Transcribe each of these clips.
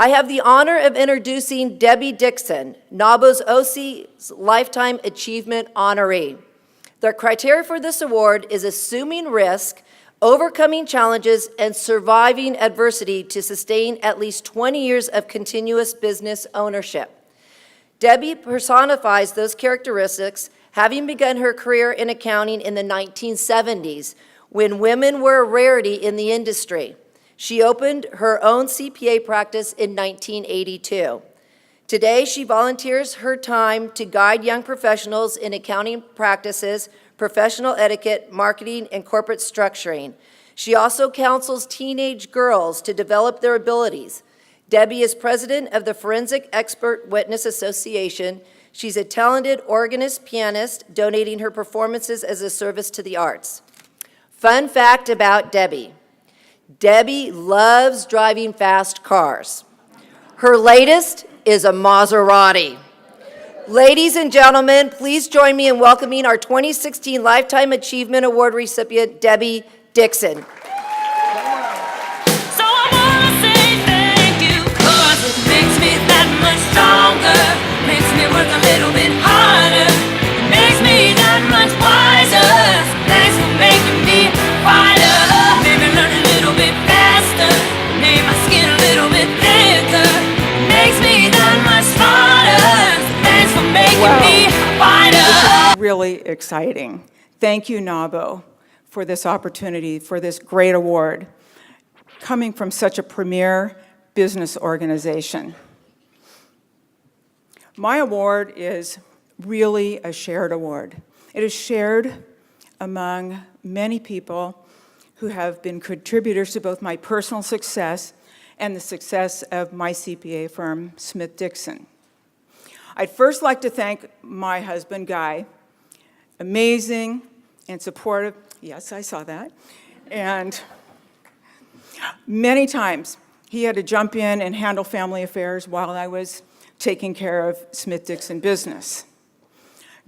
I have the honor of introducing Debbie Dickson, NAWBO-OC's Lifetime Achievement Honoree. The criteria for this award is assuming risk, overcoming challenges, and surviving adversity to sustain at least 20 years of continuous business ownership. Debbie personifies those characteristics, having begun her career in accounting in the 1970s, when women were a rarity in the industry. She opened her own CPA practice in 1982. Today, she volunteers her time to guide young professionals in accounting practices, professional etiquette, marketing, and corporate structuring. She also counsels teenage girls to develop their abilities. Debbie is president of the Forensic Expert Witness Association. She's a talented organist, pianist, donating her performances as a service to the arts. Fun fact about Debbie. Debbie loves driving fast cars. Her latest is a Maserati. Ladies and gentlemen, please join me in welcoming our 2016 Lifetime Achievement Award recipient, Debbie Dickson. So I wanna say thank you, 'cause it makes me that much stronger, makes me work a little bit harder, it makes me that much wiser. Thanks for making me fighter, made me learn a little bit faster, made my skin a little bit thicker, makes me that much smarter. Thanks for making me fighter. Really exciting. Thank you, NAWBO, for this opportunity, for this great award, coming from such a premier business organization. My award is really a shared award. It is shared among many people who have been contributors to both my personal success and the success of my CPA firm, Smith Dixon. I'd first like to thank my husband, Guy, amazing and supportive. Yes, I saw that. And many times he had to jump in and handle family affairs while I was taking care of Smith Dixon business.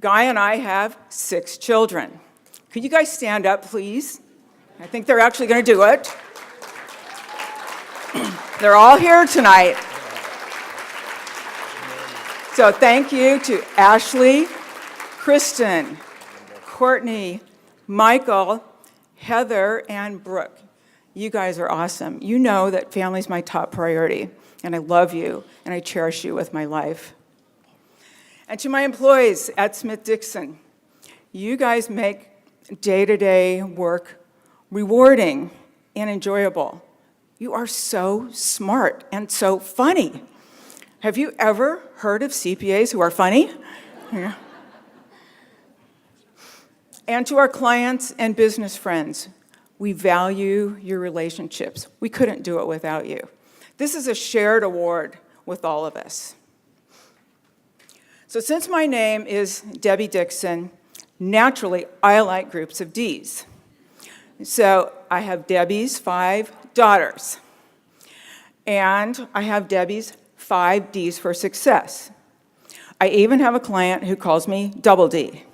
Guy and I have 6 children. Could you guys stand up, please? I think they're actually going to do it. They're all here tonight. So thank you to Ashley, Kristen, Courtney, Michael, Heather, and Brooke. You guys are awesome. You know that family's my top priority, and I love you, and I cherish you with my life. And to my employees at Smith Dixon, you guys make day-to-day work rewarding and enjoyable. You are so smart and so funny. Have you ever heard of CPAs who are funny? Yeah. And to our clients and business friends, we value your relationships. We couldn't do it without you. This is a shared award with all of us. So since my name is Debbie Dickson, naturally I like groups of Ds. So I have Debbie's 5 daughters, and I have Debbie's 5 Ds for success. I even have a client who calls me Double D.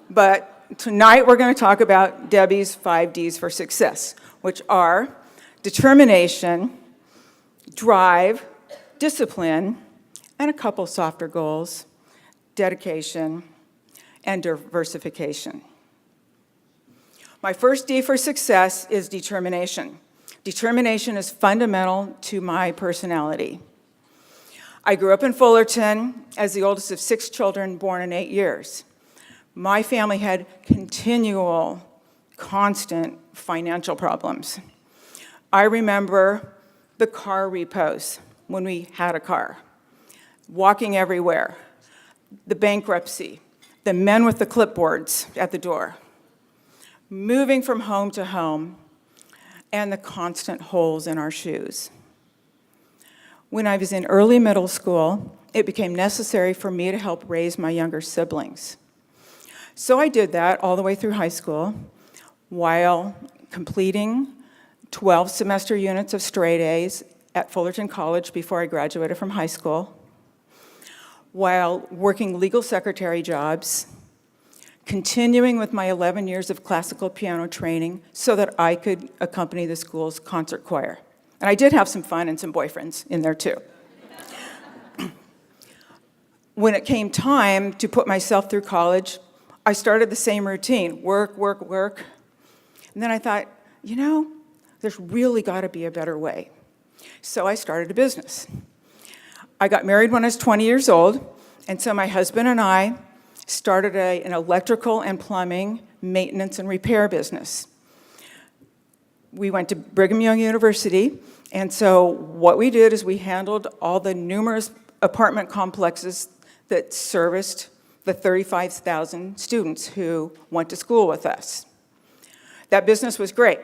But tonight we're going to talk about Debbie's 5 Ds for success, which are determination, drive, discipline, and a couple softer goals, dedication, and diversification. My first D for success is determination. Determination is fundamental to my personality. I grew up in Fullerton as the oldest of 6 children born in 8 years. My family had continual, constant financial problems. I remember the car repos when we had a car, walking everywhere, the bankruptcy, the men with the clipboards at the door, moving from home to home, and the constant holes in our shoes. When I was in early middle school, it became necessary for me to help raise my younger siblings. So I did that all the way through high school while completing 12 semester units of straight A's at Fullerton College before I graduated from high school, while working legal secretary jobs, continuing with my 11 years of classical piano training so that I could accompany the school's concert choir. And I did have some fun and some boyfriends in there too. When it came time to put myself through college, I started the same routine, work, work, work. And then I thought, you know, there's really got to be a better way. So I started a business. I got married when I was 20 years old, and so my husband and I started an electrical and plumbing maintenance and repair business. We went to Brigham Young University, and so what we did is we handled all the numerous apartment complexes that serviced the 35,000 students who went to school with us. That business was great.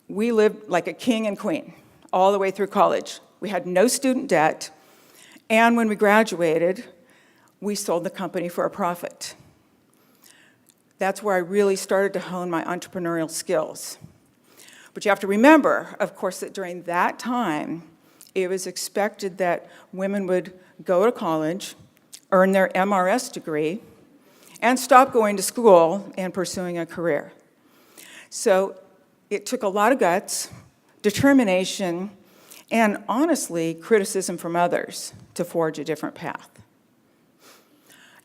We lived like a king and queen all the way through college. We had no student debt, and when we graduated, we sold the company for a profit. That's where I really started to hone my entrepreneurial skills. But you have to remember, of course, that during that time, it was expected that women would go to college, earn their MRS degree, and stop going to school and pursuing a career. So it took a lot of guts, determination, and honestly, criticism from others to forge a different path.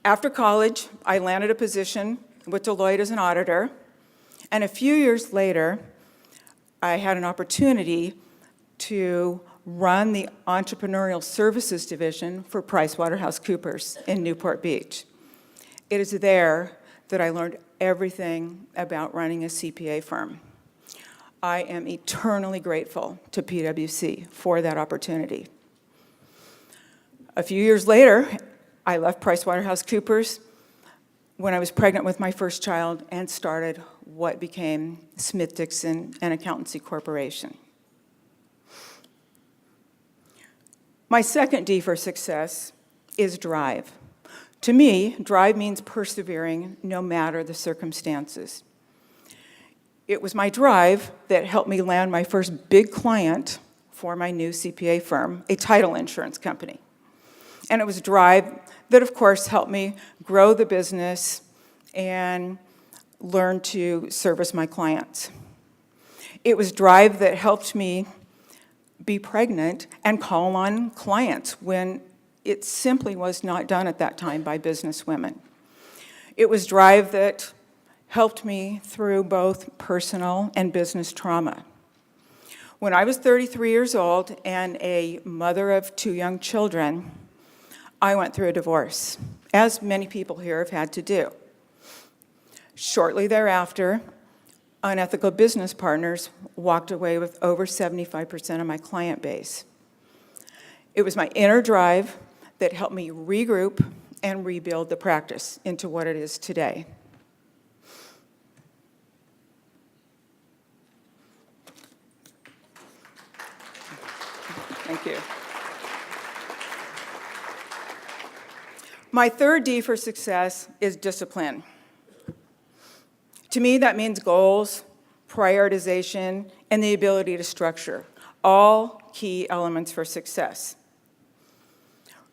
After college, I landed a position with Deloitte as an auditor, and a few years later, I had an opportunity to run the entrepreneurial services division for PricewaterhouseCoopers in Newport Beach. It is there that I learned everything about running a CPA firm. I am eternally grateful to PwC for that opportunity. A few years later, I left PricewaterhouseCoopers when I was pregnant with my first child and started what became Smith Dickson and Accountancy Corporation. My second D for success is drive. To me, drive means persevering no matter the circumstances. It was my drive that helped me land my first big client for my new CPA firm, a title insurance company. And it was drive that, of course, helped me grow the business and learn to service my clients. It was drive that helped me be pregnant and call on clients when it simply was not done at that time by business women. It was drive that helped me through both personal and business trauma. When I was 33 years old and a mother of 2 young children, I went through a divorce, as many people here have had to do. Shortly thereafter, unethical business partners walked away with over 75% of my client base. It was my inner drive that helped me regroup and rebuild the practice into what it is today. Thank you. My third D for success is discipline. To me, that means goals, prioritization, and the ability to structure, all key elements for success.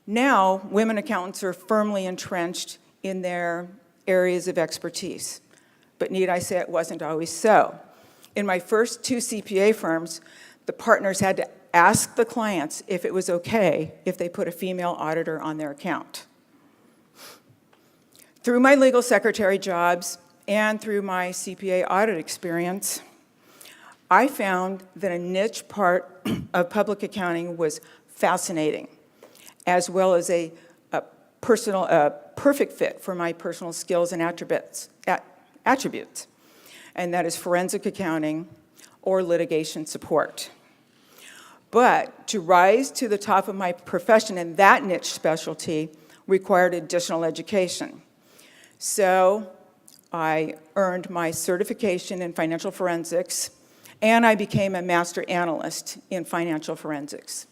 Now, women accountants are firmly entrenched in their areas of expertise, but need I say it wasn't always so. In my first 2 CPA firms, the partners had to ask the clients if it was okay if they put a female auditor on their account. Through my legal secretary jobs and through my CPA audit experience, I found that a niche part of public accounting was fascinating, as well as a perfect fit for my personal skills and attributes, and that is forensic accounting or litigation support. But to rise to the top of my profession in that niche specialty required additional education. So I earned my certification in financial forensics, and I became a master analyst in financial forensics.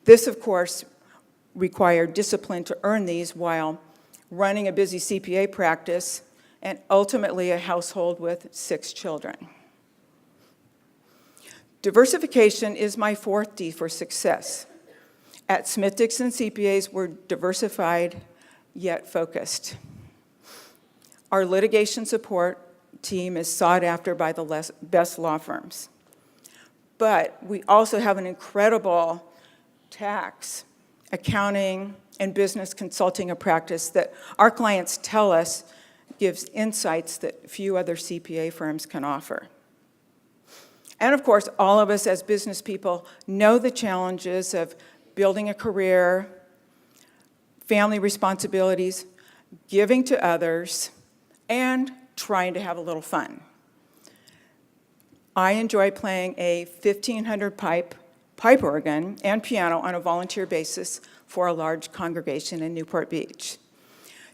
This, of course, required discipline to earn these while running a busy CPA practice and ultimately a household with 6 children. Diversification is my fourth D for success. At Smith Dickson, CPAs were diversified yet focused. Our litigation support team is sought after by the best law firms. But we also have an incredible tax, accounting, and business consulting practice that our clients tell us gives insights that few other CPA firms can offer. And of course, all of us as business people know the challenges of building a career, family responsibilities, giving to others, and trying to have a little fun. I enjoy playing a 1,500 pipe organ and piano on a volunteer basis for a large congregation in Newport Beach.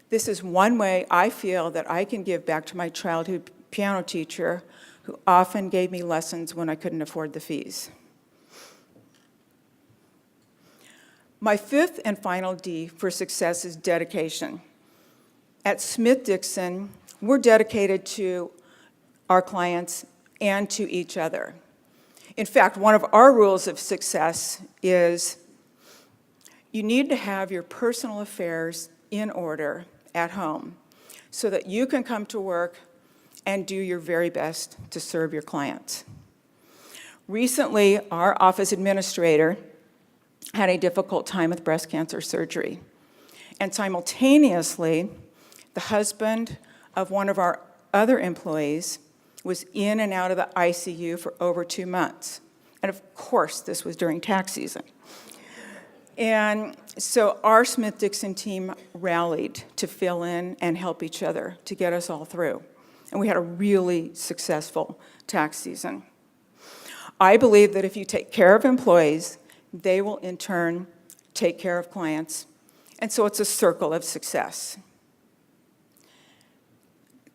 This is one way I feel that I can give back to my childhood piano teacher who often gave me lessons when I couldn't afford the fees. My fifth and final D for success is dedication. At Smith-Dickson, we're dedicated to our clients and to each other. In fact, one of our rules of success is you need to have your personal affairs in order at home so that you can come to work and do your very best to serve your clients. Recently, our office administrator had a difficult time with breast cancer surgery. And simultaneously, the husband of one of our other employees was in and out of the ICU for over 2 months. And of course, this was during tax season. And so our Smith-Dickson team rallied to fill in and help each other to get us all through. And we had a really successful tax season. I believe that if you take care of employees, they will in turn take care of clients. And so it's a circle of success.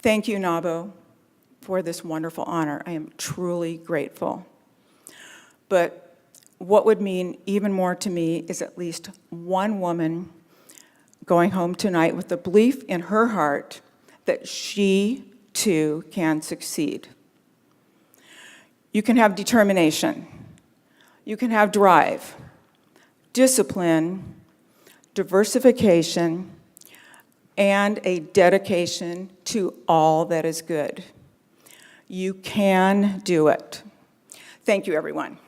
Thank you, NAWBO, for this wonderful honor. I am truly grateful. But what would mean even more to me is at least one woman going home tonight with the belief in her heart that she too can succeed. You can have determination. You can have drive, discipline, diversification, and a dedication to all that is good. You can do it. Thank you, everyone.